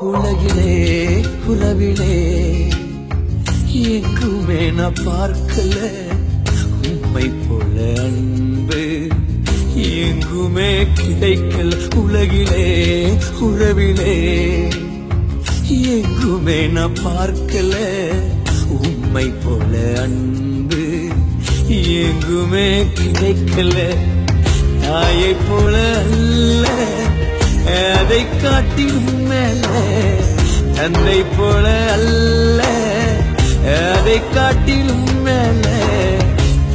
உலகிலே உறவிலே எங்குமே நான் பார்க்கல உம்மை போல அன்பு எங்குமே கிடைக்கல. உலகிலே உறவிலே எங்குமே நான் பார்க்கல உம்மை போல அன்பு எங்குமே கிடைக்கல. தாயை போல அல்ல அதை காட்டிலும் மேல, தந்தை போல அல்ல அதை காட்டிலும் மேல,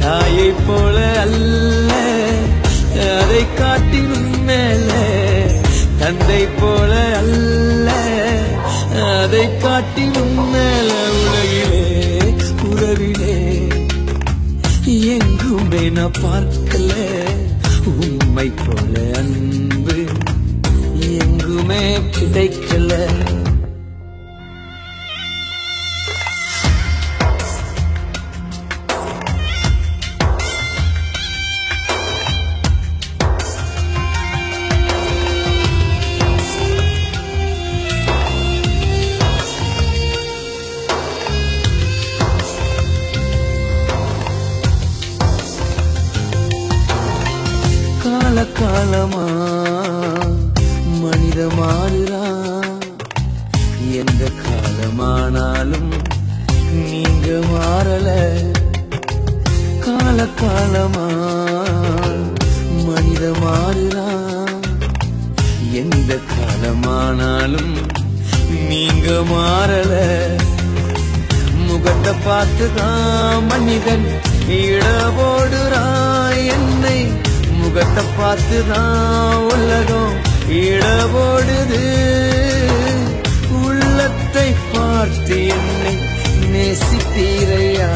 தாயை போல அல்ல அதை காட்டிலும் மேல, தந்தை போல அல்ல அதை காட்டிலும் மேல. உலகிலே உறவிலே எங்குமே நான் பார்க்கல உம்மை போல அன்பு எங்குமே கிடைக்கல. காலமா மனித மாறுறான், எந்த காலமானாலும் நீங்க மாறல. காலமா மனித மாறுறான், எந்த காலமானாலும் நீங்க மாறல. முகத்தை பார்த்துதான் மனிதன் இடபோடுறான், என்னை முகத்தை பார்த்துதான் உலகம் இடபோடுது. உள்ளத்தை பார்த்து என்னை நேசித்தீரையா,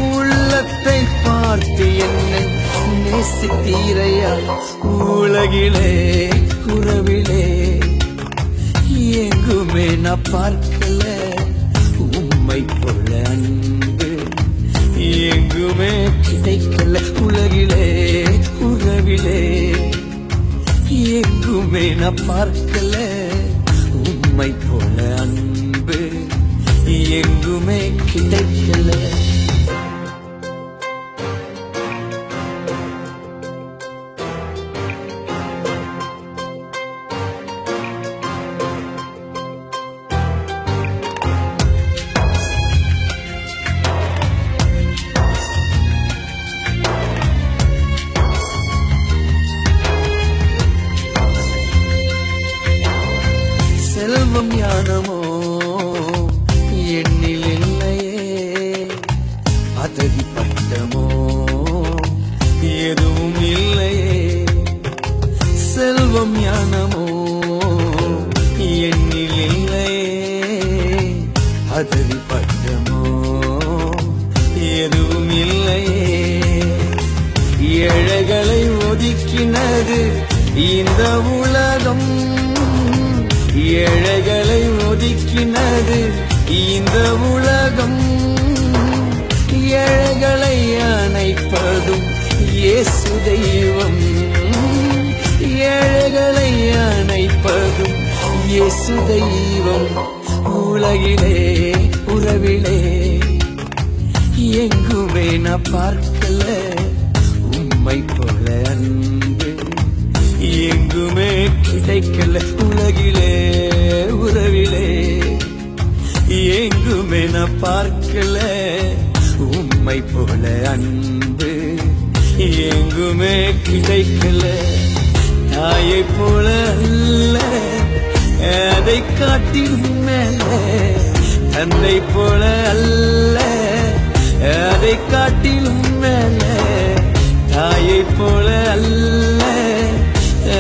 உள்ளத்தை பார்த்து என்னை நேசித்தீரையா. உலகிலே உறவிலே எங்குமே நான் பார்க்கல உம்மை போல அன்பு எங்குமே கிடைக்கல. உலகிலே உறவிலே எங்குமே நான் பார்க்கல உம்மை போல அன்பு எங்குமே கிடைக்கல. செல்வம் ஞானமோ எண்ணில் இல்லையே, பதவி பட்டமோ எதுவும் இல்லையே. செல்வம் ஞானமோ எண்ணில் இல்லையே, பதவி பட்டமோ எதுவும் இல்லையே. ஏழைகளை ஒதுக்கினது இந்த உலகம், ஏழைகளை ஒதுக்கினது இந்த உலகம். ஏழைகளை அணைப்பதும் இயேசு தெய்வம், ஏழைகளை அணைப்பதும் இயேசு தெய்வம். உலகிலே உறவிலே எங்குமே நான் பார்க்கல உம்மை போல அன்பு எங்குமே கிடைக்கல. உலகிலே உறவிலே எங்குமே நான் பார்க்கல உம்மை போல அன்பு எங்குமே கிடைக்கல. தாயை போல அல்ல அதை காட்டிலும் மேல, தந்தை போல அல்ல அதை காட்டிலும் மேல, தாயை போல அல்ல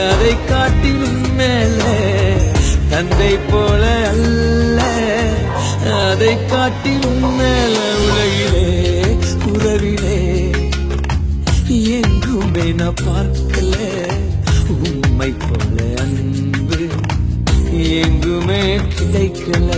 அதை காட்டிலும் மேல, தந்தை போல அல்ல அதை காட்டிலும் மேல. உலகிலே உறவிலே எங்குமே நான் பார்க்கல உம்மை போல அன்பு எங்குமே கிடைக்கல.